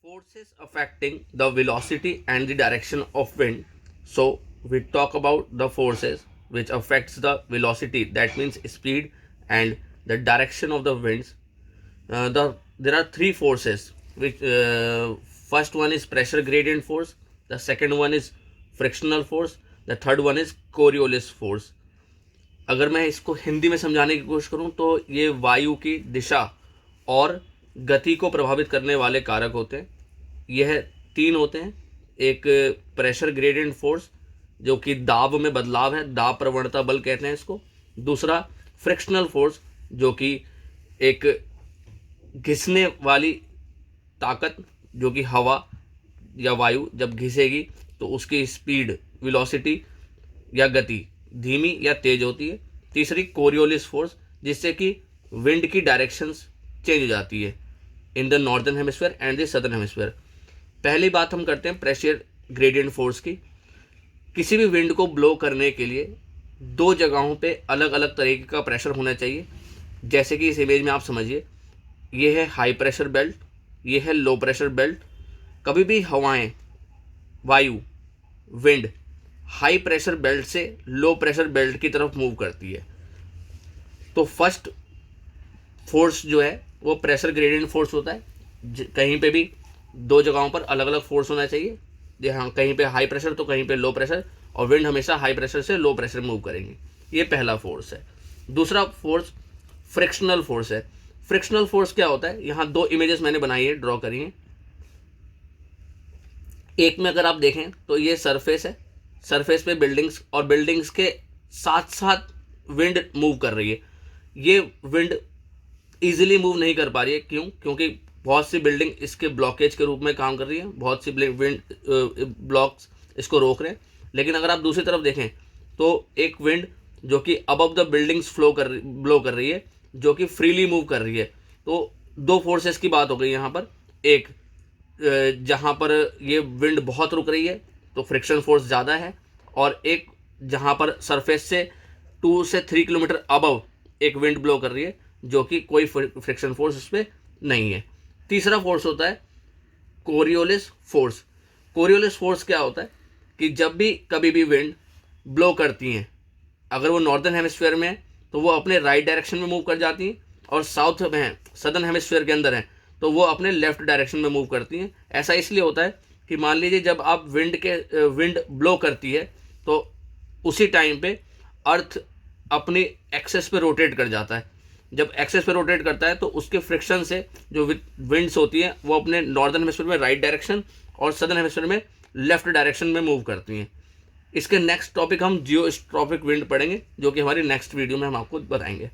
Forces affecting the velocity and the direction of wind. So we talk about the forces which affects the velocity, that means speed, and the direction of the winds. There are three forces which first one is pressure gradient force, the second one is frictional force, the third one is Coriolis force. अगर मैं इसको हिंदी में समझाने की कोशिश करूं तो ये वायु की दिशा और गति को प्रभावित करने वाले कारक होते हैं। यह तीन होते हैं। एक प्रेशर ग्रेडियंट फोर्स जो कि दाब में बदलाव है, दाब प्रवणता बल कहते हैं इसको। दूसरा फ्रिक्शनल फोर्स जो कि एक घिसने वाली ताकत, जो कि हवा या वायु जब घिसेगी तो उसकी स्पीड, वेलोसिटी या गति धीमी या तेज होती है। तीसरी कोरियोलिस फोर्स जिससे कि विंड की डायरेक्शंस चेंज हो जाती है in the northern hemisphere and the southern hemisphere. पहली बात हम करते हैं प्रेशर ग्रेडियंट फोर्स की। किसी भी विंड को ब्लो करने के लिए दो जगहों पे अलग अलग तरीके का प्रेशर होना चाहिए। जैसे कि इस इमेज में आप समझिए, ये है हाई प्रेशर बेल्ट, ये है लो प्रेशर बेल्ट। कभी भी हवाएं, वायु, विंड हाई प्रेशर बेल्ट से लो प्रेशर बेल्ट की तरफ मूव करती है तो फर्स्ट फोर्स जो है वो प्रेशर ग्रेडियंट फोर्स होता है। कहीं पे भी दो जगहों पर अलग अलग फोर्स होना चाहिए, जहाँ कहीं पे हाई प्रेशर तो कहीं पे लो प्रेशर, और विंड हमेशा हाई प्रेशर से लो प्रेशर मूव करेंगे। ये पहला फोर्स है। दूसरा फोर्स फ्रिक्शनल फोर्स है। फ्रिक्शनल फोर्स क्या होता है, यहाँ दो इमेजेस मैंने बनाई है, ड्रॉ करी है। एक में अगर आप देखें तो ये सरफेस है, सरफेस पे बिल्डिंग्स, और बिल्डिंग्स के साथ साथ विंड मूव कर रही है। ये विंड इजीली मूव नहीं कर पा रही है। क्यों? क्योंकि बहुत सी बिल्डिंग इसके ब्लॉकेज के रूप में काम कर रही है, बहुत सी विंड ब्लॉक्स इसको रोक रहे हैं। लेकिन अगर आप दूसरी तरफ देखें तो एक विंड जो कि अबव द बिल्डिंग्स ब्लो कर रही है, जो कि फ्रीली मूव कर रही है। तो दो फोर्सेस की बात हो गई यहाँ पर। एक जहाँ पर ये विंड बहुत रुक रही है तो फ्रिक्शन फोर्स ज़्यादा है, और एक जहाँ पर सरफेस से 2 से 3 किलोमीटर अबव एक विंड ब्लो कर रही है, जो कि कोई फ्रिक्शन फोर्स उस पर नहीं है। तीसरा फोर्स होता है कोरियोलिस फोर्स। कोरियोलिस फोर्स क्या होता है कि जब भी कभी भी विंड ब्लो करती हैं, अगर वो नॉर्दर्न हेमिस्फीयर में है तो वो अपने राइट डायरेक्शन में मूव कर जाती हैं, और साउथ में है, सदर्न हेमिस्फीयर के अंदर है, तो वो अपने लेफ्ट डायरेक्शन में मूव करती हैं। ऐसा इसलिए होता है कि मान लीजिए जब आप विंड ब्लो करती है तो उसी टाइम पे अर्थ अपनी एक्सेस पे रोटेट कर जाता है। जब एक्सेस पे रोटेट करता है तो उसके फ्रिक्शन से जो विंड्स होती हैं वो अपने नॉर्दर्न हेमिस्फीयर में राइट डायरेक्शन और सदर्न हेमिस्फीयर में लेफ्ट डायरेक्शन में मूव करती हैं। इसके नेक्स्ट टॉपिक हम जियोस्ट्रॉपिक विंड पढ़ेंगे, जो कि हमारी नेक्स्ट वीडियो में हम आपको बताएंगे।